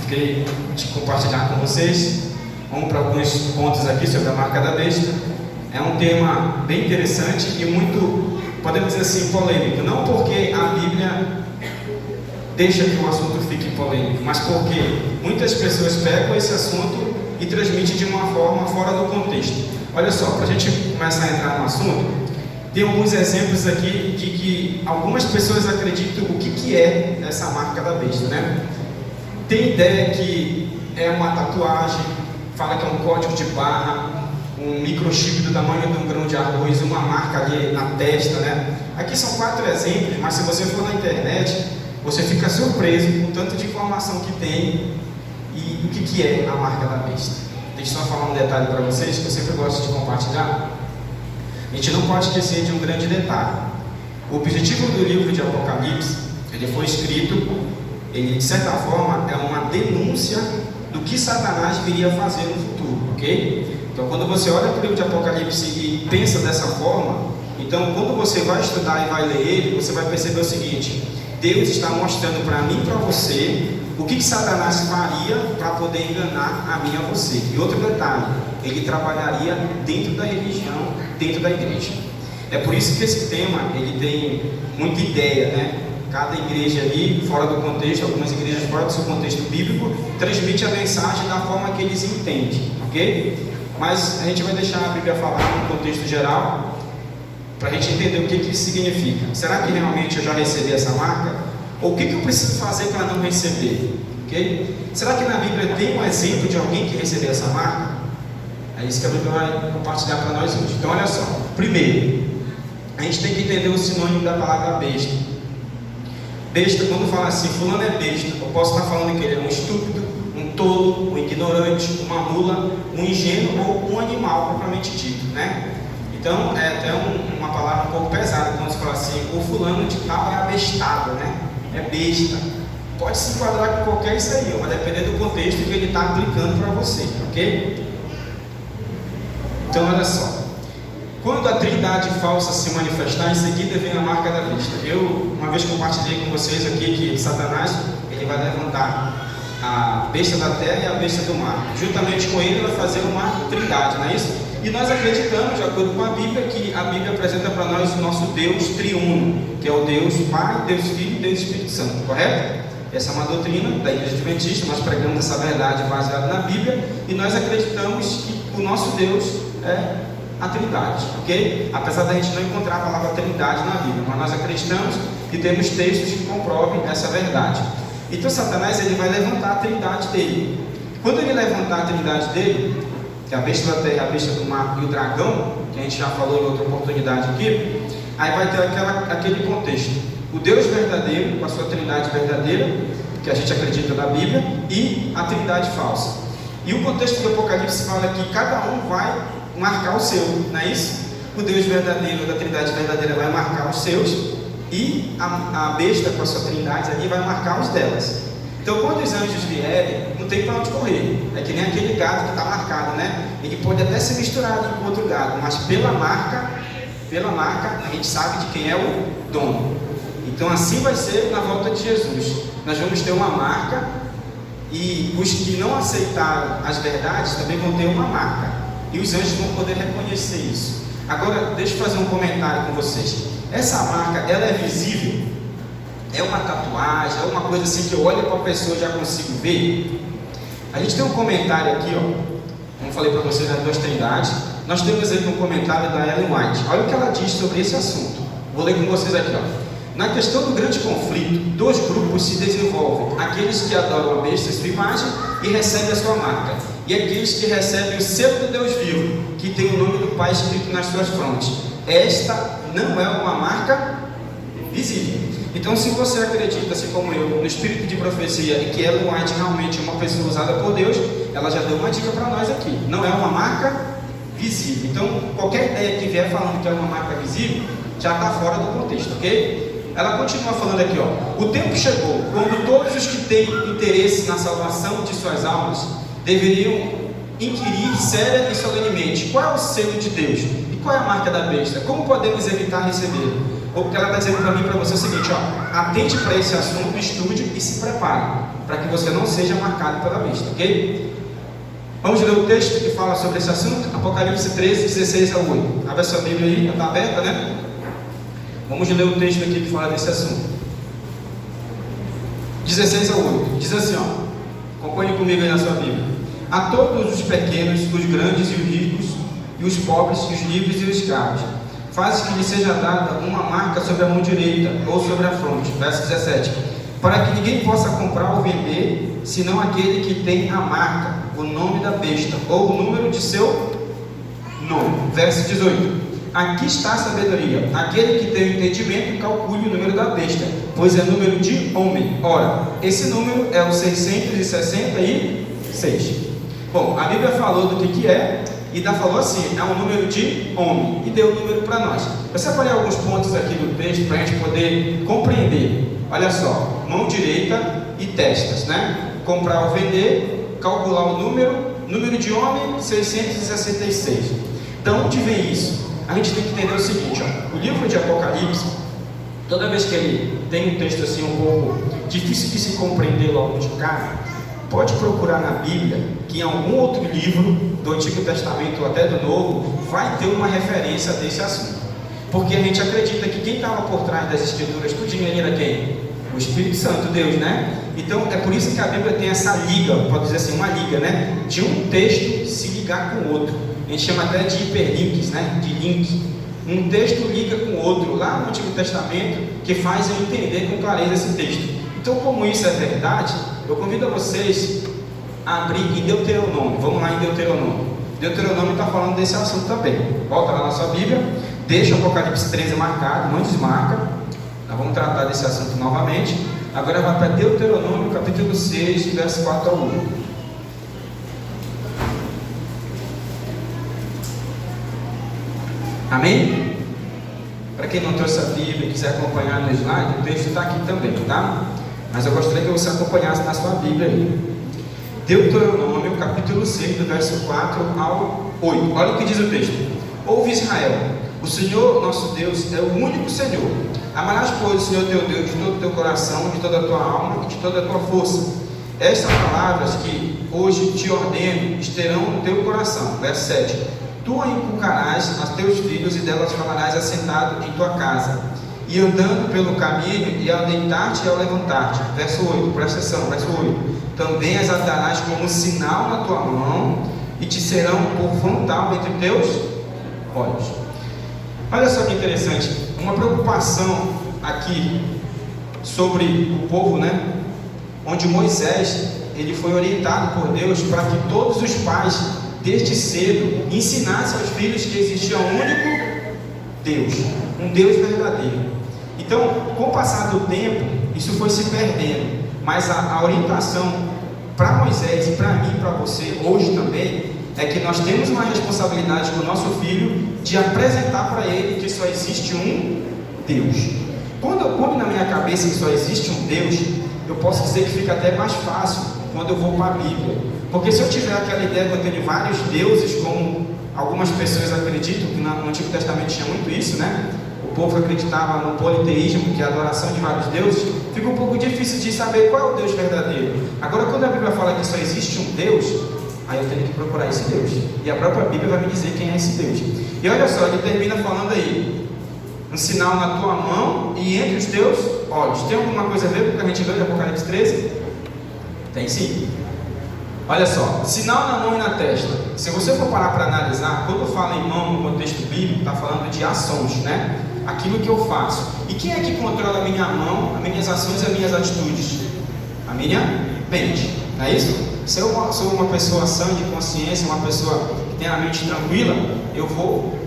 fiquei de compartilhar com vocês. Vamos para alguns pontos aqui sobre a marca da besta. É um tema bem interessante e muito, podemos dizer assim, polêmico. Não porque a Bíblia deixa que o assunto fique polêmico, mas porque muitas pessoas pegam esse assunto e transmitem de uma forma fora do contexto. Olha só, para a gente começar a entrar no assunto, tem alguns exemplos aqui de que algumas pessoas acreditam o que é essa marca da besta, né? Tem ideia que é uma tatuagem, fala que é um código de barra, um microchip do tamanho de um grão de arroz, uma marca ali na testa, né? Aqui são 4 exemplos, mas se você for na internet, você fica surpreso com o tanto de informação que tem e o que é a marca da besta. Deixa eu só falar um detalhe para vocês, que eu sempre gosto de compartilhar. A gente não pode esquecer de um grande detalhe. O objetivo do livro de Apocalipse, ele foi escrito, ele de certa forma é uma denúncia do que Satanás viria fazer no futuro, ok? Então quando você olha para o livro de Apocalipse e pensa dessa forma, então quando você vai estudar e vai ler ele, você vai perceber o seguinte: Deus está mostrando para mim e para você o que Satanás faria para poder enganar a mim e a você. E outro detalhe, ele trabalharia dentro da religião, dentro da igreja. É por isso que esse tema, ele tem muita ideia, né? Cada igreja ali, fora do contexto, algumas igrejas fora do seu contexto bíblico, transmite a mensagem da forma que eles entendem, ok? Mas a gente vai deixar a Bíblia falar no contexto geral, para a gente entender o que isso significa. Será que realmente eu já recebi essa marca? Ou o que eu preciso fazer para não receber? Okay? Será que na Bíblia tem um exemplo de alguém que recebeu essa marca? É isso que a Bíblia vai compartilhar para nós hoje. Então olha só, primeiro, a gente tem que entender o sinônimo da palavra besta. Besta, quando fala assim, fulano é besta, eu posso estar falando que ele é um estúpido, um tolo, um ignorante, uma mula, um ingênuo ou um animal propriamente dito, né? Então é até uma palavra um pouco pesada quando se fala assim, o fulano de tal é abestado, né? É besta. Pode se enquadrar com qualquer isso aí, vai depender do contexto que ele está aplicando para você, ok? Então olha só, quando a trindade falsa se manifestar, em seguida vem a marca da besta. Eu uma vez compartilhei com vocês aqui que Satanás, ele vai levantar a besta da terra e a besta do mar. Juntamente com ele vai fazer uma trindade, não é isso? E nós acreditamos, de acordo com a Bíblia, que a Bíblia apresenta para nós o nosso Deus triuno, que é o Deus Pai, Deus Filho e Deus Espírito Santo, correto? Essa é uma doutrina da Igreja Adventista, nós pregamos essa verdade baseada na Bíblia e nós acreditamos que o nosso Deus é a Trindade, ok? Apesar da gente não encontrar a palavra Trindade na Bíblia, mas nós acreditamos e temos textos que comprovem essa verdade. Então Satanás, ele vai levantar a Trindade dele. Quando ele levantar a Trindade dele, que é a besta da terra, a besta do mar e o dragão, que a gente já falou em outra oportunidade aqui, aí vai ter aquele contexto. O Deus verdadeiro, com a sua trindade verdadeira, que a gente acredita na Bíblia, e a trindade falsa. E o contexto do Apocalipse fala que cada um vai marcar o seu, não é isso? O Deus verdadeiro, da trindade verdadeira, vai marcar os seus, e a besta, com a sua trindade ali, vai marcar os delas. Então quando os anjos vierem, não tem para onde correr. É que nem aquele gado que está marcado, né? Ele pode até ser misturado com outro gado, mas pela marca a gente sabe de quem é o dono. Então assim vai ser na volta de Jesus. Nós vamos ter uma marca e os que não aceitaram as verdades também vão ter uma marca. E os anjos vão poder reconhecer isso. Agora, deixa eu fazer um comentário com vocês. Essa marca, ela é visível? É uma tatuagem? É uma coisa assim que eu olho para a pessoa e já consigo ver? A gente tem um comentário aqui, ó. Como eu falei para vocês nas 2 trindades. Nós temos aqui um comentário da Ellen White. Olha o que ela diz sobre esse assunto. Vou ler com vocês aqui, ó. Na questão do grande conflito, 2 grupos se desenvolvem: aqueles que adoram a besta, sua imagem, e recebem a sua marca, e aqueles que recebem o selo do Deus vivo, que tem o nome do Pai escrito nas suas frontes. Esta não é uma marca visível. Então, se você acredita, assim como eu, no espírito de profecia e que Ellen White realmente é uma pessoa usada por Deus, ela já deu uma dica para nós aqui: não é uma marca visível. Então, qualquer ideia que vier falando que é uma marca visível, já está fora do contexto, ok? Ela continua falando aqui, ó. O tempo chegou quando todos os que têm interesse na salvação de suas almas deveriam inquirir séria e solenemente: qual é o selo de Deus? E qual é a marca da besta? Como podemos evitar receber? O que ela está dizendo para mim e para você é o seguinte, ó, atente para esse assunto, estude e se prepare, para que você não seja marcado pela besta, ok? Vamos ler o texto que fala sobre esse assunto, Apocalipse 13, 16 a 8. Abre essa Bíblia aí, está aberta, né? Vamos ler o texto aqui que fala desse assunto. 16 a 8, diz assim, ó, acompanhe comigo aí na sua Bíblia. A todos os pequenos, os grandes e os ricos, e os pobres, e os livres e os escravos, faz que lhe seja dada uma marca sobre a mão direita ou sobre a fronte, verso 17, para que ninguém possa comprar ou vender, senão aquele que tem a marca, o nome da besta, ou o número de seu nome, verso 18, aqui está a sabedoria, aquele que tem entendimento calcule o número da besta, pois é número de homem. Ora, esse número é o 666. Bom, a Bíblia falou do que é, e falou assim, é um número de homem, e deu o número para nós. Eu separei alguns pontos aqui do texto para a gente poder compreender. Olha só, mão direita e testas, né? Comprar ou vender, calcular o número de homem, 666. Então, onde vem isso? A gente tem que entender o seguinte, ó, o livro de Apocalipse, toda vez que ele tem um texto assim um pouco difícil de se compreender logo de cara, pode procurar na Bíblia, que em algum outro livro do Antigo Testamento ou até do Novo, vai ter uma referência desse assunto. Porque a gente acredita que quem estava por trás das Escrituras, tudinho era quem? O Espírito Santo, Deus, né? Então é por isso que a Bíblia tem essa liga, pode dizer assim, uma liga, né? De um texto se ligar com o outro. A gente chama até de hiperlinks, né? De link. Um texto liga com o outro, lá no Antigo Testamento, que faz eu entender com clareza esse texto. Então, como isso é verdade, eu convido a vocês a abrir em Deuteronômio. Vamos lá em Deuteronômio. Deuteronômio está falando desse assunto também. Volta lá na sua Bíblia, deixa o Apocalipse 13 marcado, não desmarca. Nós vamos tratar desse assunto novamente. Agora vai para Deuteronômio, capítulo 6, verso 4 ao 1. Amém? Para quem não trouxe a Bíblia e quiser acompanhar no slide, o texto está aqui também, tá? Mas eu gostaria que você acompanhasse na sua Bíblia aí. Deuteronômio, capítulo 6, do verso 4 ao 8. Olha o que diz o texto. Ouve Israel, o Senhor nosso Deus é o único Senhor. Amarás, pois, o Senhor teu Deus de todo o teu coração, de toda a tua alma e de toda a tua força. Estas palavras que hoje te ordeno estarão no teu coração. Verso 7. Tu a inculcarás a teus filhos e delas falarás assentado em tua casa, e andando pelo caminho, e ao deitar-te e ao levantar-te. Verso 8, presta atenção, verso 8. Também as atarás como sinal na tua mão, e te serão por frontal entre teus olhos. Olha só que interessante, uma preocupação aqui sobre o povo, né? Onde Moisés, ele foi orientado por Deus para que todos os pais, desde cedo, ensinassem aos filhos que existia um único Deus, um Deus verdadeiro. Então, com o passar do tempo, isso foi se perdendo, mas a orientação para Moisés e para mim e para você hoje também é que nós temos uma responsabilidade com o nosso filho de apresentar para ele que só existe um Deus. Quando eu ponho na minha cabeça que só existe um Deus, eu posso dizer que fica até mais fácil quando eu vou para a Bíblia, porque se eu tiver aquela ideia que eu tenho vários deuses, como algumas pessoas acreditam, que no Antigo Testamento tinha muito isso, né? O povo acreditava no politeísmo, que é a adoração de vários deuses, fica um pouco difícil de saber qual é o Deus verdadeiro. Agora, quando a Bíblia fala que só existe um Deus, aí eu tenho que procurar esse Deus, e a própria Bíblia vai me dizer quem é esse Deus. E olha só, ele termina falando aí, um sinal na tua mão e entre os teus olhos. Tem alguma coisa a ver com o que a gente leu de Apocalipse 13? Tem sim. Olha só, sinal na mão e na testa. Se você for parar para analisar, quando fala em mão no contexto bíblico, está falando de ações, né? Aquilo que eu faço. E quem é que controla a minha mão, as minhas ações e as minhas atitudes? A minha mente, não é isso? Se eu sou uma pessoa sã de consciência, uma pessoa que tem a mente tranquila, eu vou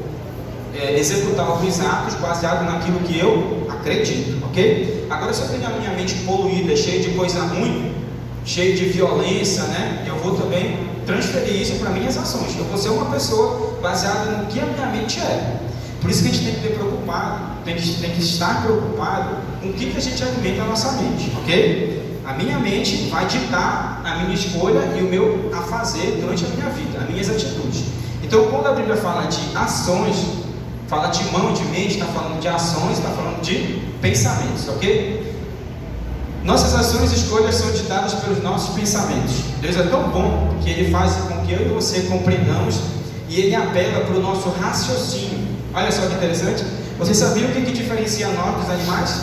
executar alguns atos baseados naquilo que eu acredito, ok? Agora, se eu tenho a minha mente poluída, cheia de coisa ruim, cheia de violência, né? Eu vou também transferir isso para minhas ações. Eu vou ser uma pessoa baseada no que a minha mente é. Por isso que a gente tem que ter preocupado, tem que estar preocupado com o que a gente alimenta a nossa mente, ok? A minha mente vai ditar a minha escolha e o meu a fazer durante a minha vida, as minhas atitudes. Então, quando a Bíblia fala de ações, Fala de mão, de mente, está falando de ações, está falando de pensamentos, ok? Nossas ações e escolhas são ditadas pelos nossos pensamentos. Deus é tão bom que Ele faz com que eu e você compreendamos e Ele apela para o nosso raciocínio. Olha só que interessante. Vocês sabiam o que diferencia nós dos animais?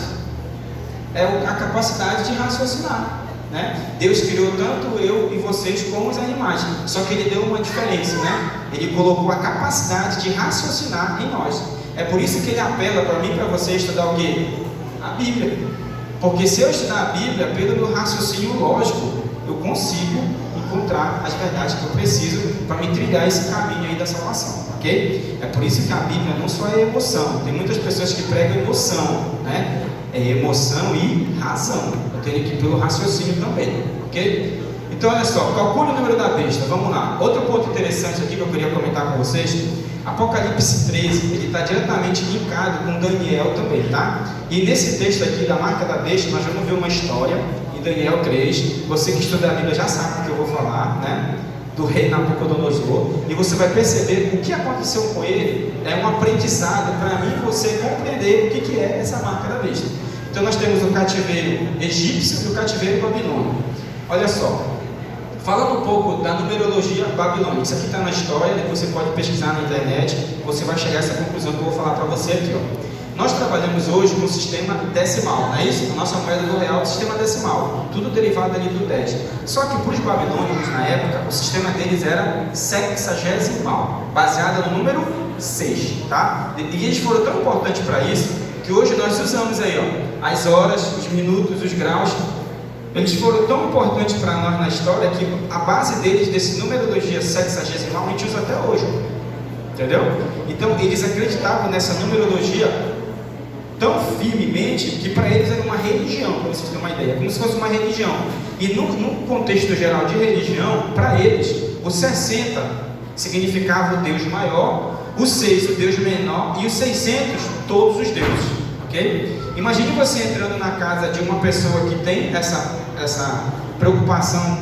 É a capacidade de raciocinar, né? Deus criou tanto eu e vocês como os animais, só que Ele deu uma diferença, né? Ele colocou a capacidade de raciocinar em nós. É por isso que Ele apela para mim e para você estudar o quê? A Bíblia. Porque se eu estudar a Bíblia, pelo meu raciocínio lógico, eu consigo encontrar as verdades que eu preciso para me trilhar esse caminho aí da salvação, ok? É por isso que a Bíblia não só é emoção. Tem muitas pessoas que pregam emoção, né? É emoção e razão. Eu tenho que ir pelo raciocínio também, ok? Então olha só, calcule o número da besta. Vamos lá. Outro ponto interessante aqui que eu queria comentar com vocês. Apocalipse 13, ele está diretamente linkado com Daniel também, tá? E nesse texto aqui da marca da besta, nós vamos ver uma história em Daniel 3. Você que estuda a Bíblia já sabe o que eu vou falar, né? Do rei Nabucodonosor. E você vai perceber o que aconteceu com ele. É um aprendizado para mim e você compreender o que é essa marca da besta. Então nós temos o cativeiro egípcio e o cativeiro babilônico. Olha só. Falando um pouco da numerologia babilônica, isso aqui está na história, depois você pode pesquisar na internet, você vai chegar a essa conclusão que eu vou falar para você aqui, ó. Nós trabalhamos hoje com o sistema decimal, não é isso? A nossa moeda do real é o sistema decimal, tudo derivado ali do 10. Só que para os babilônicos, na época, o sistema deles era sexagesimal, baseado no número 6, tá? E eles foram tão importantes para isso, que hoje nós usamos aí, ó, as horas, os minutos, os graus. Eles foram tão importantes para nós na história que a base deles, desse numerologia sexagesimal, a gente usa até hoje. Entendeu? Então, eles acreditavam nessa numerologia tão firmemente que para eles era uma religião, para vocês terem uma ideia, como se fosse uma religião. E no contexto geral de religião, para eles, o 60 significava o Deus maior, o 6 o Deus menor e o 600 todos os deuses. Ok? Imagine você entrando na casa de uma pessoa que tem essa preocupação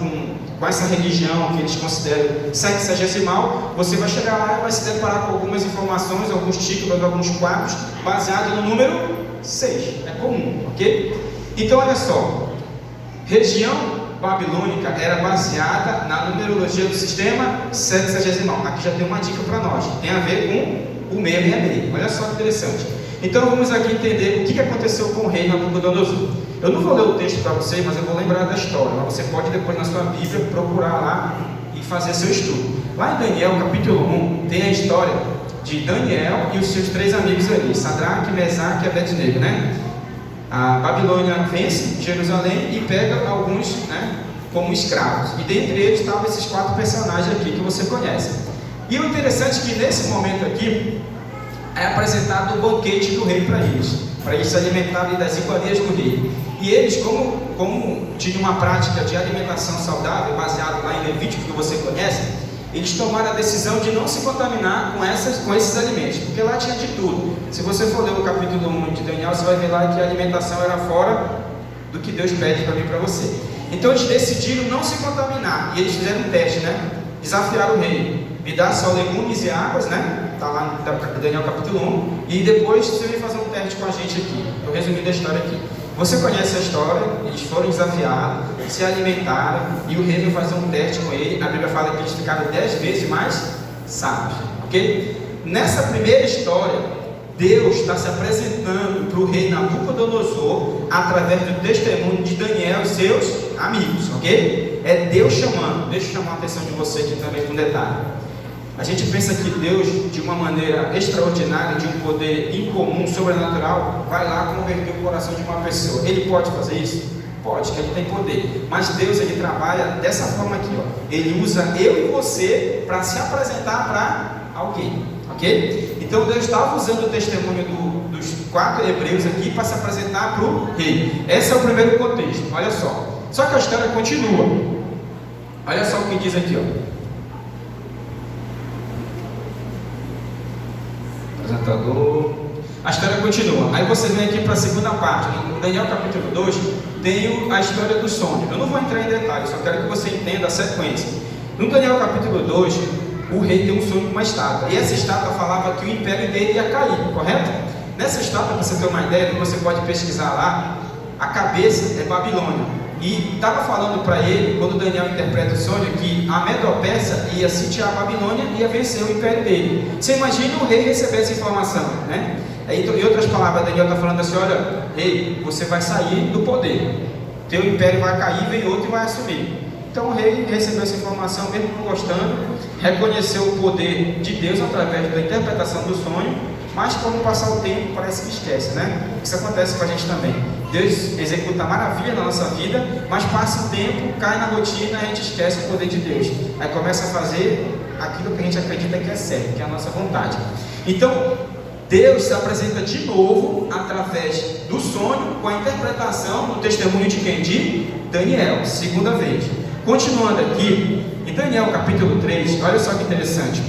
com essa religião que eles consideram sexagesimal. Você vai chegar lá e vai se deparar com algumas informações, alguns títulos, alguns quadros baseados no número 6. É comum, ok? Então olha só, região babilônica era baseada na numerologia do sistema sexagesimal. Aqui já tem uma dica para nós, tem a ver com o 666. Olha só que interessante. Então vamos aqui entender o que aconteceu com o rei Nabucodonosor. Eu não vou ler o texto para vocês, mas eu vou lembrar da história. Mas você pode depois na sua Bíblia procurar lá e fazer seu estudo. Lá em Daniel capítulo 1 tem a história de Daniel e os seus 3 amigos ali, Sadraque, Mesaque e Abednego, né? A Babilônia vence Jerusalém e pega alguns, né, como escravos. E dentre eles estavam esses 4 personagens aqui que você conhece. E o interessante é que nesse momento aqui é apresentado o banquete do rei para eles se alimentarem das iguarias do rei. E eles, como tinham uma prática de alimentação saudável, baseado lá em Levítico, que você conhece, eles tomaram a decisão de não se contaminar com esses alimentos, porque lá tinha de tudo. Se você for ler o capítulo 1 de Daniel, você vai ver lá que a alimentação era fora do que Deus pede para mim e para você. Então eles decidiram não se contaminar, e eles fizeram um teste, né? Desafiaram o rei, me dá só legumes e águas, né? Está lá em Daniel capítulo 1, e depois você vem fazer um teste com a gente aqui. Eu resumi a história aqui. Você conhece a história, eles foram desafiados, se alimentaram, e o rei veio fazer um teste com ele. A Bíblia fala que eles ficaram 10 vezes mais sábios, ok? Nessa primeira história, Deus está se apresentando para o rei Nabucodonosor através do testemunho de Daniel e seus amigos, ok? É Deus chamando. Deixa eu chamar a atenção de você aqui também com um detalhe. A gente pensa que Deus, de uma maneira extraordinária, de um poder incomum, sobrenatural, vai lá converter o coração de uma pessoa. Ele pode fazer isso? Pode, que ele tem poder. Mas Deus, ele trabalha dessa forma aqui, ó. Ele usa eu e você para se apresentar para alguém, ok? Então Deus estava usando o testemunho dos 4 hebreus aqui para se apresentar para o rei. Esse é o primeiro contexto, olha só. Só que a história continua. Olha só o que diz aqui, ó. Apresentador. A história continua. Aí você vem aqui para a segunda parte. No Daniel capítulo 2 tem a história do sonho. Eu não vou entrar em detalhes, só quero que você entenda a sequência. No Daniel capítulo 2, o rei tem um sonho com uma estátua, e essa estátua falava que o império dele ia cair, correto? Nessa estátua, para você ter uma ideia, você pode pesquisar lá, a cabeça é Babilônia, e estava falando para ele, quando Daniel interpreta o sonho, que a Medo-Persa ia sitiar a Babilônia e ia vencer o império dele. Você imagina o rei receber essa informação, né? Em outras palavras, Daniel está falando assim: olha, rei, você vai sair do poder, teu império vai cair, vem outro e vai assumir. Então o rei recebeu essa informação, mesmo não gostando, reconheceu o poder de Deus através da interpretação do sonho, mas como passar o tempo, parece que esquece, né? Isso acontece com a gente também. Deus executa maravilha na nossa vida, mas passa o tempo, cai na rotina, a gente esquece o poder de Deus. Aí começa a fazer aquilo que a gente acredita que é certo, que é a nossa vontade. Então, Deus se apresenta de novo através do sonho, com a interpretação do testemunho de quem? De Daniel, segunda vez. Continuando aqui, em Daniel capítulo 3, olha só que interessante.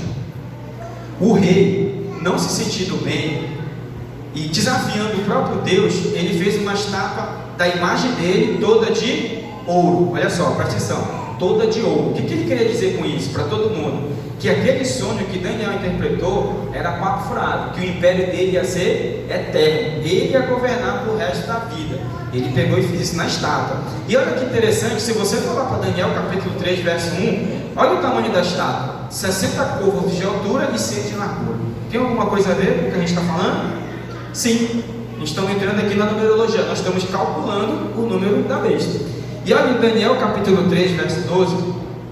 O rei, não se sentindo bem e desafiando o próprio Deus, ele fez uma estátua da imagem dele toda de ouro. Olha só, presta atenção, toda de ouro. O que ele queria dizer com isso para todo mundo? Que aquele sonho que Daniel interpretou era papo furado, que o império dele ia ser eterno, ele ia governar para o resto da vida. Ele pegou e fez isso na estátua. E olha que interessante, se você for lá para Daniel capítulo 3, verso 1, olha o tamanho da estátua: 60 côvados de altura e 6 de largura. Tem alguma coisa a ver com o que a gente está falando? Sim, estamos entrando aqui na numerologia, nós estamos calculando o número da besta. E olha em Daniel capítulo 3, verso 12,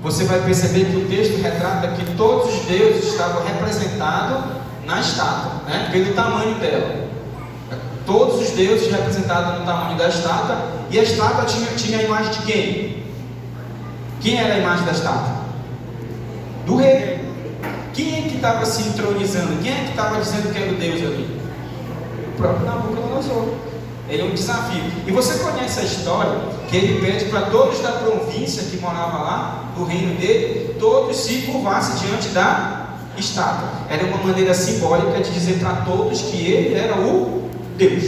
você vai perceber que o texto retrata que todos os deuses estavam representados na estátua, né? Pelo tamanho dela. Todos os deuses representados no tamanho da estátua, e a estátua tinha a imagem de quem? Quem era a imagem da estátua? Do rei. Quem é que estava se entronizando? Quem é que estava dizendo que era o Deus ali? O próprio Nabucodonosor. Ele é um desafio. E você conhece a história que ele pede para todos da província que morava lá, do reino dele, todos se curvassem diante da estátua. Era uma maneira simbólica de dizer para todos que ele era o Deus.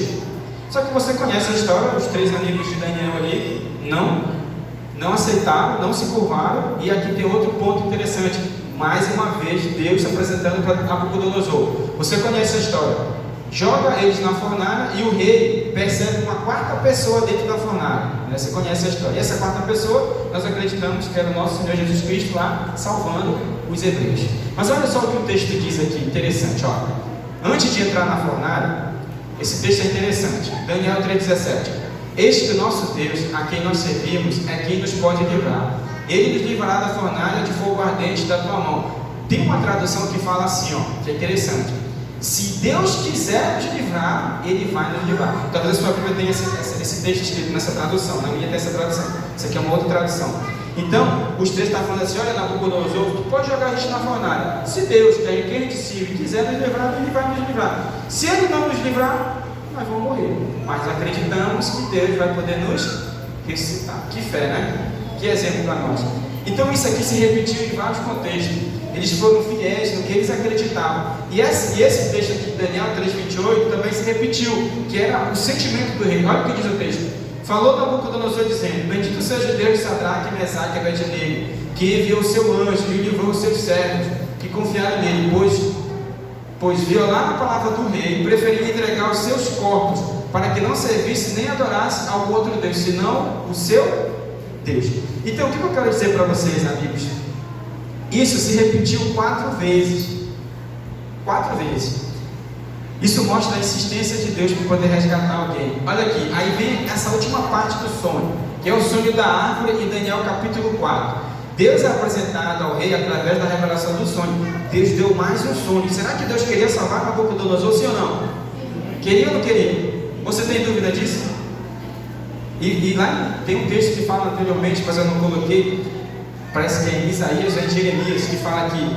Só que você conhece a história, os 3 amigos de Daniel ali não aceitaram, não se curvaram. E aqui tem outro ponto interessante, mais uma vez Deus se apresentando para Nabucodonosor. Você conhece a história, joga eles na fornalha e o rei percebe uma quarta pessoa dentro da fornalha. Você conhece a história, e essa quarta pessoa nós acreditamos que era o nosso Senhor Jesus Cristo lá salvando os hebreus. Mas olha só o que o texto diz aqui, interessante, ó. Antes de entrar na fornalha, esse texto é interessante. Daniel 3,17. Eis que o nosso Deus, a quem nós servimos, é quem nos pode livrar. Ele nos livrará da fornalha de fogo ardente da tua mão. Tem uma tradução que fala assim, ó, que é interessante: se Deus quiser nos livrar, Ele vai nos livrar. Talvez a sua Bíblia tenha esse texto escrito nessa tradução. Na minha tem essa tradução. Isso aqui é uma outra tradução. Então, os três estão falando assim: olha, Nabucodonosor, tu pode jogar a gente na fornalha. Se Deus, que é quem a gente serve, quiser nos livrar, Ele vai nos livrar. Se Ele não nos livrar, nós vamos morrer. Mas acreditamos que Deus vai poder nos ressuscitar. Que fé, né? Que exemplo para nós. Então, isso aqui se repetiu em vários contextos. Eles foram fiéis no que eles acreditavam. E esse texto aqui de Daniel 3,28 também se repetiu, que era o sentimento do rei. Olha o que diz o texto. Falou Nabucodonosor dizendo: bendito seja Deus de Sadraque, Mesaque e Abednego, que enviou o seu anjo e livrou os seus servos, que confiaram nele, pois violaram a palavra do rei, preferiu entregar os seus corpos, para que não servisse nem adorasse ao outro Deus, senão o seu Deus. Então, o que eu quero dizer para vocês, amigos? Isso se repetiu 4 vezes. 4 vezes. Isso mostra a insistência de Deus para poder resgatar alguém. Olha aqui, aí vem essa última parte do sonho, que é o sonho da árvore em Daniel capítulo 4. Deus é apresentado ao rei através da revelação do sonho. Deus deu mais um sonho. Será que Deus queria salvar Nabucodonosor, sim ou não? Queria ou não queria? Você tem dúvida disso? E lá tem um texto que fala anteriormente, mas eu não coloquei. Parece que é em Isaías ou em Jeremias, que fala aqui: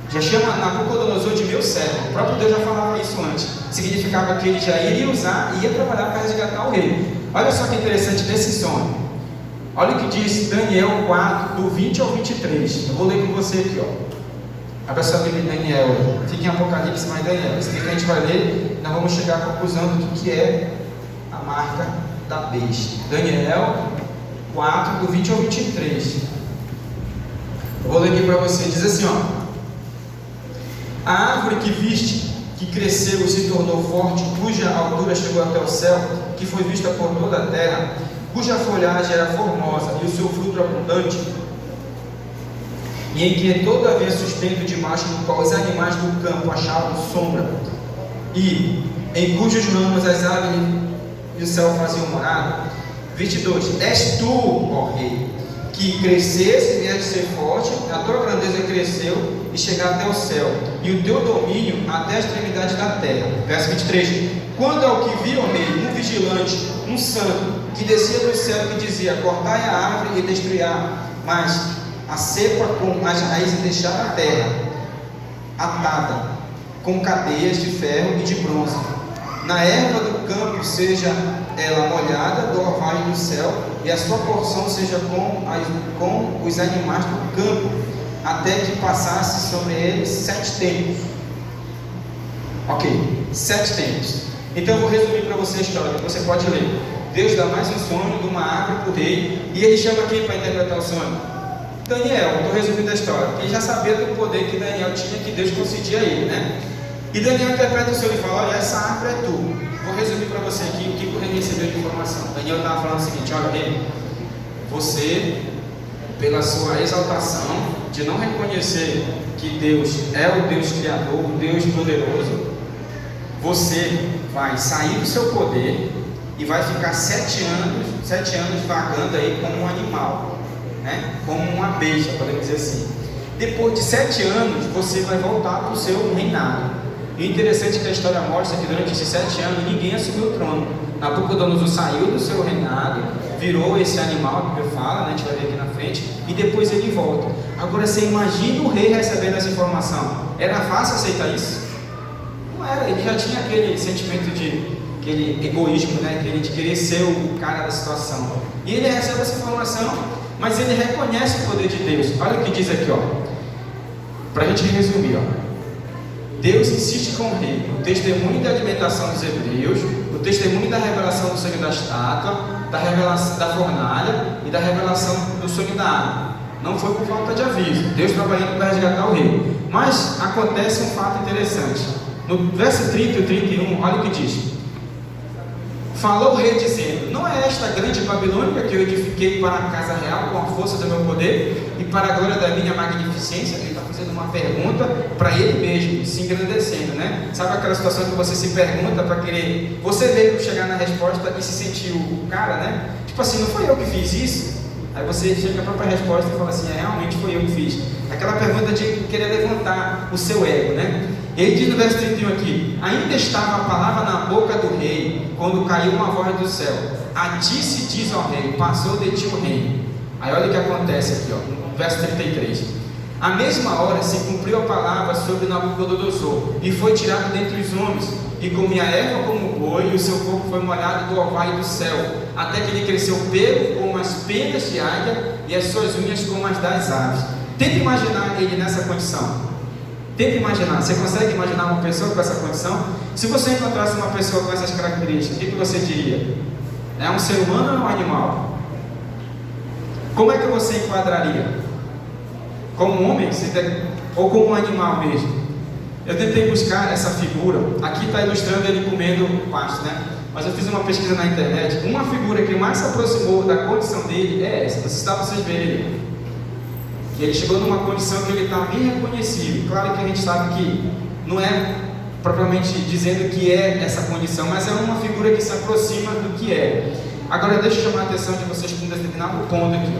já chama Nabucodonosor de meu servo. O próprio Deus já falava isso antes. Significava que ele já iria usar e ia trabalhar para resgatar o rei. Olha só que interessante desse sonho. Olha o que diz Daniel 4, do 20 ao 23. Eu vou ler com você aqui, ó. Abra sua Bíblia em Daniel. Fica em Apocalipse, mas Daniel. Isso que a gente vai ler, nós vamos chegar à conclusão do que é a marca da besta. Daniel 4, do 20 ao 23. Eu vou ler aqui para você. Diz assim, ó: A árvore que viste, que cresceu e se tornou forte, cuja altura chegou até o céu, que foi vista por toda a terra, cuja folhagem era formosa e o seu fruto abundante, e em que toda havia sustento debaixo do qual os animais do campo achavam sombra, e em cujos ramos as aves do céu faziam morada. 22. És tu, ó rei, que crescesse e vieste ser forte, a tua grandeza cresceu e chegar até o céu, e o teu domínio até a extremidade da terra. Verso 23. Quando ao que viu, rei, um vigilante, um santo, que descia do céu, que dizia: cortai a árvore e destruí-a, mas a cepa com as raízes deixar a terra atada, com cadeias de ferro e de bronze. Na erva do campo seja ela molhada do orvalho do céu, e a sua porção seja com os animais do campo, até que passasse sobre eles 7 tempos. Ok, 7 tempos. Então eu vou resumir para você a história, você pode ler. Deus dá mais um sonho de uma árvore para o rei, e ele chama quem para interpretar o sonho? Daniel. Estou resumindo a história, porque ele já sabia do poder que Daniel tinha, que Deus concedia a ele, né? E Daniel interpreta o sonho e fala: olha, essa árvore é tu. Vou resumir para você aqui o que o rei recebeu de informação. Daniel estava falando o seguinte: olha, rei, você, pela sua exaltação de não reconhecer que Deus é o Deus Criador, o Deus poderoso, você vai sair do seu poder e vai ficar 7 anos vagando aí como um animal, né? Como uma besta, podemos dizer assim. Depois de 7 anos, você vai voltar para o seu reinado. E o interessante é que a história mostra que durante esses 7 anos ninguém assumiu o trono. Nabucodonosor saiu do seu reinado, virou esse animal que eu falo, né? A gente vai ver aqui na frente, e depois ele volta. Agora você imagina o rei recebendo essa informação. Era fácil aceitar isso? Não era, ele já tinha aquele sentimento de aquele egoísmo, né? De querer ser o cara da situação. E ele recebe essa informação, mas ele reconhece o poder de Deus. Olha o que diz aqui, ó. Para a gente resumir, ó. Deus insiste com o rei, o testemunho da alimentação dos hebreus, o testemunho da revelação do sangue da estátua, da revelação da fornalha e da revelação do sangue da água. Não foi por falta de aviso, Deus trabalhando para resgatar o rei. Mas acontece um fato interessante. No verso 30 e 31, olha o que diz: falou o rei dizendo: não é esta grande Babilônia que eu edifiquei para a casa real com a força do meu poder e para a glória da minha magnificência? Ele está fazendo uma pergunta para ele mesmo, se engrandecendo, né? Sabe aquela situação que você se pergunta para querer, você veio chegar na resposta e se sentir o cara, né? Tipo assim, não foi eu que fiz isso? Aí você chega a própria resposta e fala assim: realmente foi eu que fiz. Aquela pergunta de querer levantar o seu ego, né? Ele diz no verso 31 aqui: ainda estava a palavra na boca do rei, quando caiu uma voz do céu: a ti se diz ao rei, passou de ti o reino. Aí olha o que acontece aqui, ó, no verso 33. A mesma hora se cumpriu a palavra sobre Nabucodonosor, e foi tirado dentre os homens, e comia erva como boi, e o seu corpo foi molhado do orvalho do céu, até que ele cresceu pelo como as penas de águia, e as suas unhas como as das aves. Tenta imaginar ele nessa condição. Tenta imaginar. Você consegue imaginar uma pessoa com essa condição? Se você encontrasse uma pessoa com essas características, o que você diria? É um ser humano ou é um animal? Como é que você enquadraria? Como um homem ou como um animal mesmo? Eu tentei buscar essa figura. Aqui está ilustrando ele comendo pasto, né? Mas eu fiz uma pesquisa na internet. Uma figura que mais se aproximou da condição dele é essa. Dá para vocês verem ele. E ele chegou numa condição que ele está bem reconhecível. Claro que a gente sabe que não é propriamente dizendo que é essa condição, mas é uma figura que se aproxima do que é. Agora deixa eu chamar a atenção de vocês para um determinado ponto aqui.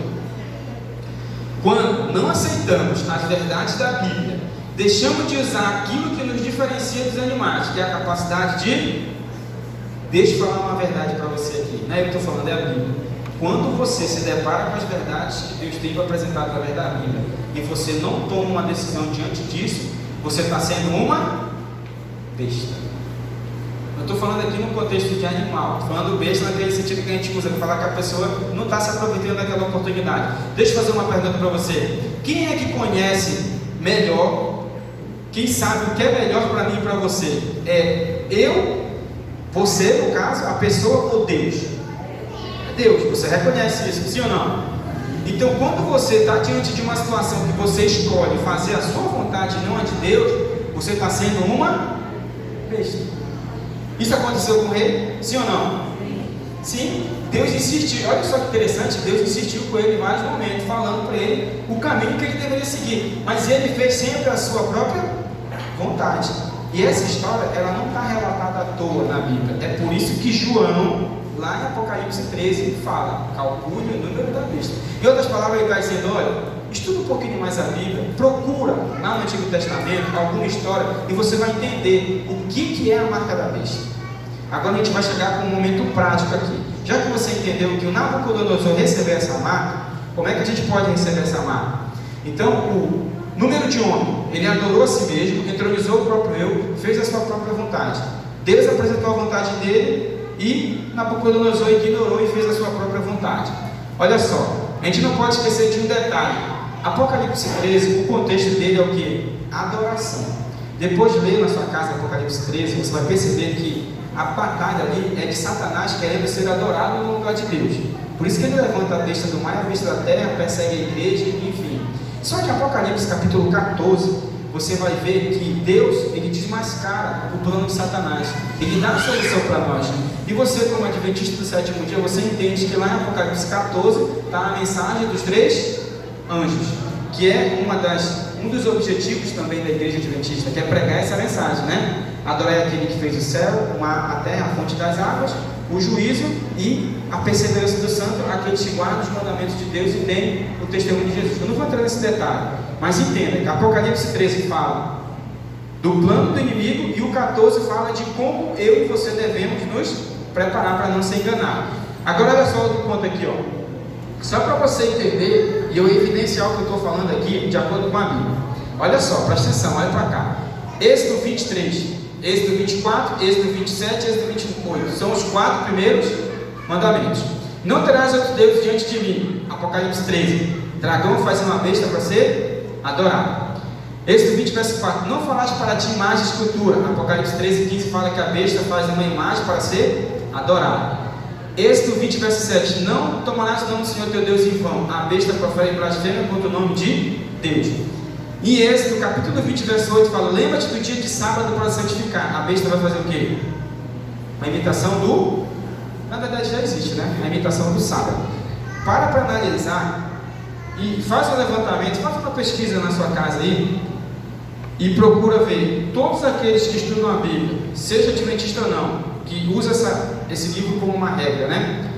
Quando não aceitamos as verdades da Bíblia, deixamos de usar aquilo que nos diferencia dos animais, que é a capacidade de... Deixa eu falar uma verdade para você aqui. Não é eu que estou falando, é a Bíblia. Quando você se depara com as verdades que Deus tem apresentado através da Bíblia, e você não toma uma decisão diante disso, você está sendo uma besta. Eu estou falando aqui no contexto de animal, estou falando besta naquele sentido que a gente usa, para falar que a pessoa não está se aproveitando daquela oportunidade. Deixa eu fazer uma pergunta para você. Quem é que conhece melhor, quem sabe o que é melhor para mim e para você? É eu, você no caso, a pessoa ou Deus? É Deus, você reconhece isso, sim ou não? Então quando você está diante de uma situação que você escolhe fazer a sua vontade e não a de Deus, você está sendo uma besta. Isso aconteceu com o rei? Sim ou não? Sim. Deus insistiu, olha só que interessante, Deus insistiu com ele em vários momentos, falando para ele o caminho que ele deveria seguir, mas ele fez sempre a sua própria vontade. E essa história, ela não está relatada à toa na Bíblia. É por isso que João, lá em Apocalipse 13, fala: calcule o número da besta. Em outras palavras, ele está dizendo: olha, estuda um pouquinho mais a Bíblia, procura lá no Antigo Testamento alguma história e você vai entender o que é a marca da besta. Agora a gente vai chegar com um momento prático aqui. Já que você entendeu que o Nabucodonosor recebeu essa marca, como é que a gente pode receber essa marca? Então, o número de homem, ele adorou a si mesmo, entronizou o próprio eu, fez a sua própria vontade. Deus apresentou a vontade dele e Nabucodonosor ignorou e fez a sua própria vontade. Olha só, a gente não pode esquecer de um detalhe. Apocalipse 13, o contexto dele é o que? Adoração. Depois de ler na sua casa Apocalipse 13, você vai perceber que a batalha ali é de Satanás querendo ser adorado no lugar de Deus. Por isso que ele levanta a besta do mar, a besta da terra, persegue a igreja, enfim. Só que Apocalipse capítulo 14, você vai ver que Deus, ele desmascara o plano de Satanás. Ele dá a solução para nós. E você, como adventista do sétimo dia, você entende que lá em Apocalipse 14 está a mensagem dos 3 anjos, que é um dos objetivos também da igreja adventista, que é pregar essa mensagem, né? Adorar aquele que fez o céu, o mar, a terra, a fonte das águas, o juízo e a perseverança do santo, aqueles que guardam os mandamentos de Deus e têm o testemunho de Jesus. Eu não vou entrar nesse detalhe, mas entenda que Apocalipse 13 fala do plano do inimigo e o 14 fala de como eu e você devemos nos preparar para não ser enganado. Agora olha só outro ponto aqui, ó. Só para você entender e eu evidenciar o que eu estou falando aqui de acordo com a Bíblia. Olha só, presta atenção, olha para cá. Êxodo 23, Êxodo 24, Êxodo 27 e Êxodo 28. São os 4 primeiros mandamentos. Não terás outro Deus diante de mim. Apocalipse 13. Dragão faz uma besta para ser adorado. Êxodo 20, verso 4. Não falaste para ti imagem e escultura. Apocalipse 13, 15 fala que a besta faz uma imagem para ser adorada. Êxodo 20, verso 7. Não tomarás o nome do Senhor teu Deus em vão. A besta profere blasfêmia contra o nome de Deus. Em Êxodo, capítulo 20, verso 8, fala: lembra-te do dia de sábado para santificar. A besta vai fazer o quê? Uma imitação do... Na verdade já existe, né? A imitação do sábado. Para analisar e faz um levantamento, faz uma pesquisa na sua casa aí e procura ver todos aqueles que estudam a Bíblia, seja adventista ou não, que usa esse livro como uma regra, né?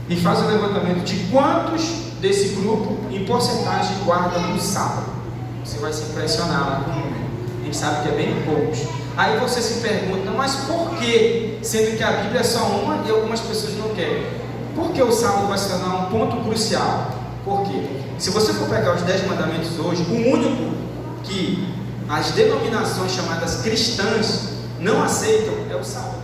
E faz um levantamento de quantos desse grupo em porcentagem guardam o sábado. Você vai se impressionar lá com o número. A gente sabe que é bem poucos. Aí você se pergunta: mas por que? Sendo que a Bíblia é só uma e algumas pessoas não querem. Por que o sábado vai se tornar um ponto crucial? Por quê? Se você for pegar os 10 mandamentos hoje, o único que as denominações chamadas cristãs não aceitam é o sábado.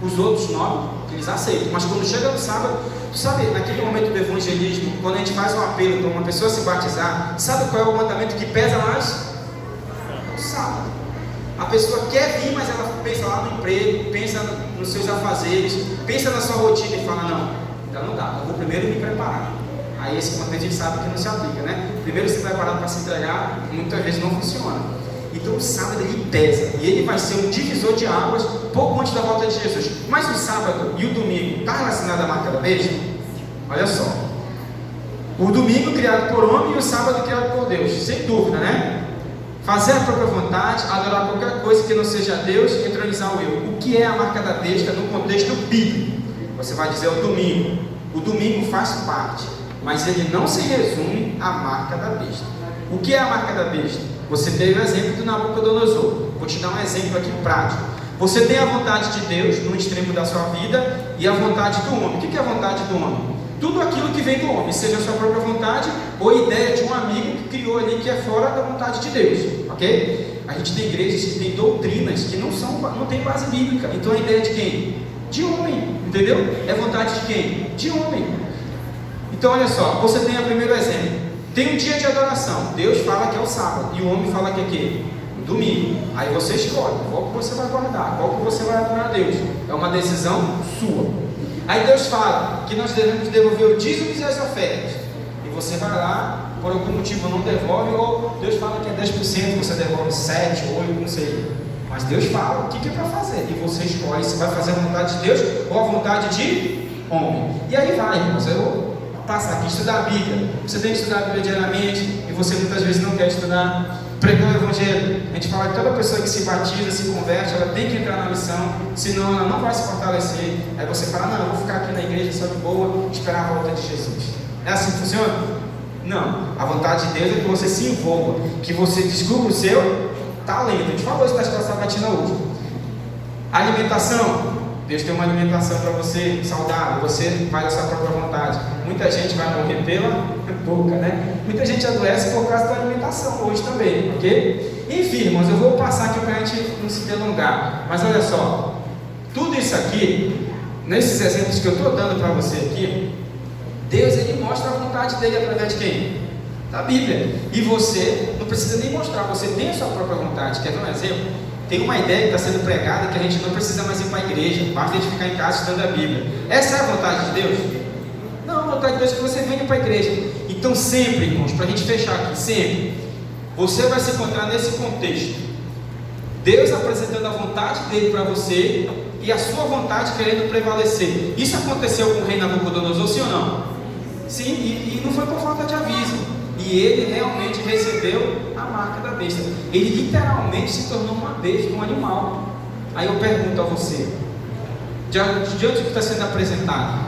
Os outros 9, eles aceitam. Mas quando chega no sábado, tu sabe, naquele momento do evangelismo, quando a gente faz um apelo para uma pessoa se batizar, sabe qual é o mandamento que pesa mais? O sábado. A pessoa quer vir, mas ela pensa lá no emprego, pensa nos seus afazeres, pensa na sua rotina e fala: não, então não dá, eu vou primeiro me preparar. Aí esse ponto a gente sabe que não se aplica, né? Primeiro se preparar para se entregar, muitas vezes não funciona. Então o sábado ele pesa, e ele vai ser um divisor de águas pouco antes da volta de Jesus. Mas o sábado e o domingo está relacionado à marca da besta? Olha só, o domingo criado por homem e o sábado criado por Deus, sem dúvida, né? Fazer a própria vontade, adorar qualquer coisa que não seja Deus, entronizar o eu. O que é a marca da besta no contexto bíblico? Você vai dizer o domingo. O domingo faz parte, mas ele não se resume à marca da besta. O que é a marca da besta? Você teve o exemplo do Nabucodonosor. Vou te dar um exemplo aqui prático. Você tem a vontade de Deus no extremo da sua vida e a vontade do homem. O que é a vontade do homem? Tudo aquilo que vem do homem, seja a sua própria vontade ou a ideia de um amigo que criou ali que é fora da vontade de Deus, ok? A gente tem igrejas que têm doutrinas que não tem base bíblica. Então a ideia é de quem? De homem, entendeu? É vontade de quem? De homem. Então olha só, você tem o primeiro exemplo. Tem um dia de adoração, Deus fala que é o sábado e o homem fala que é quê? O domingo. Aí você escolhe qual que você vai guardar, qual que você vai adorar a Deus. É uma decisão sua. Aí Deus fala que nós devemos devolver o dízimo e as ofertas. E você vai lá por algum motivo não devolve, ou Deus fala que é 10%, você devolve 7, 8, não sei. Mas Deus fala o que é para fazer, e você escolhe se vai fazer a vontade de Deus ou a vontade de homem. E aí vai, irmãos, eu vou passar aqui, estudar a Bíblia. Você tem que estudar a Bíblia diariamente, e você muitas vezes não quer estudar. Pregar o Evangelho, a gente fala que toda pessoa que se batiza, se converte, ela tem que entrar na missão, senão ela não vai se fortalecer. Aí você fala, não, eu vou ficar aqui na igreja só de boa, esperar a volta de Jesus. É assim que funciona? Não, a vontade de Deus é que você se envolva, que você descubra o seu talento. A gente falou isso na escola sabatina hoje. Alimentação, Deus tem uma alimentação para você saudável, você faz a sua própria vontade. Muita gente vai morrer pela boca, né? Muita gente adoece por causa da alimentação hoje também, ok? Enfim, irmãos, eu vou passar aqui para a gente não se delongar. Mas olha só, tudo isso aqui, nesses exemplos que eu estou dando para você aqui, Deus, ele mostra a vontade dele através de quem? Da Bíblia. E você não precisa nem mostrar, você tem a sua própria vontade. Quer ver um exemplo? Tem uma ideia que está sendo pregada que a gente não precisa mais ir para a igreja, basta a gente ficar em casa estudando a Bíblia. Essa é a vontade de Deus? Não, a vontade de Deus é que você venha para a igreja. Então sempre, irmãos, para a gente fechar aqui, sempre, você vai se encontrar nesse contexto. Deus apresentando a vontade dele para você e a sua vontade querendo prevalecer. Isso aconteceu com o rei Nabucodonosor, sim ou não? Sim, e não foi por falta de aviso. E ele realmente recebeu a marca da besta. Ele literalmente se tornou uma besta, um animal. Aí eu pergunto a você, diante do que está sendo apresentado,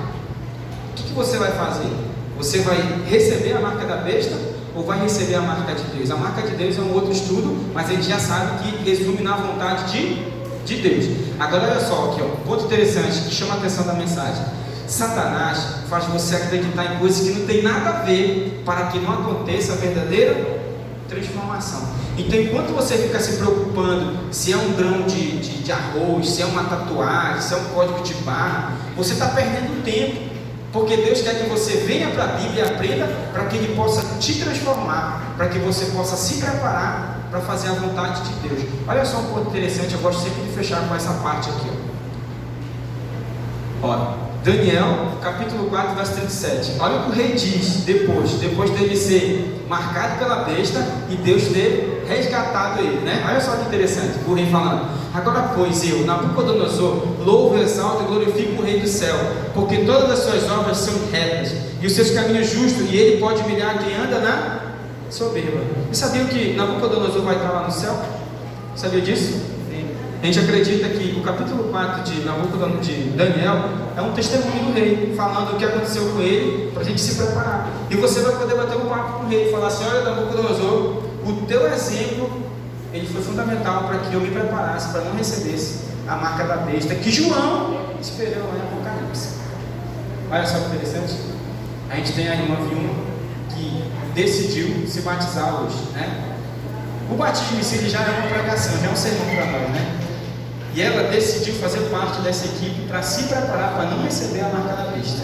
o que você vai fazer? Você vai receber a marca da besta ou vai receber a marca de Deus? A marca de Deus é um outro estudo, mas a gente já sabe que resume na vontade de Deus. Agora olha só aqui, ó, um ponto interessante que chama a atenção da mensagem. Satanás faz você acreditar em coisas que não tem nada a ver para que não aconteça a verdadeira transformação. Então, enquanto você fica se preocupando se é um grão de arroz, se é uma tatuagem, se é um código de barra, você está perdendo tempo, porque Deus quer que você venha para a Bíblia e aprenda para que Ele possa te transformar, para que você possa se preparar para fazer a vontade de Deus. Olha só um ponto interessante, eu gosto sempre de fechar com essa parte aqui, ó. Olha, Daniel, capítulo 4, verso 37. Olha o que o rei diz depois dele ser marcado pela besta e Deus ter resgatado ele, né? Olha só que interessante, o rei falando: agora pois eu, Nabucodonosor, louvo, exalto e glorifico o rei do céu, porque todas as suas obras são retas e os seus caminhos justos, e ele pode humilhar quem anda na soberba. E sabiam que Nabucodonosor vai estar lá no céu? Sabia disso? A gente acredita que o capítulo 4 de Daniel é um testemunho do rei, falando o que aconteceu com ele, para a gente se preparar. E você vai poder bater um papo com o rei e falar assim: olha, Nabucodonosor, o teu exemplo, ele foi fundamental para que eu me preparasse, para não recebesse a marca da besta, que João esperou lá em Apocalipse. Olha só que interessante. A gente tem a irmã Vilma, que decidiu se batizar hoje, né? O batismo em si já é uma pregação, já é um sermão para nós, né? E ela decidiu fazer parte dessa equipe para se preparar para não receber a marca da besta.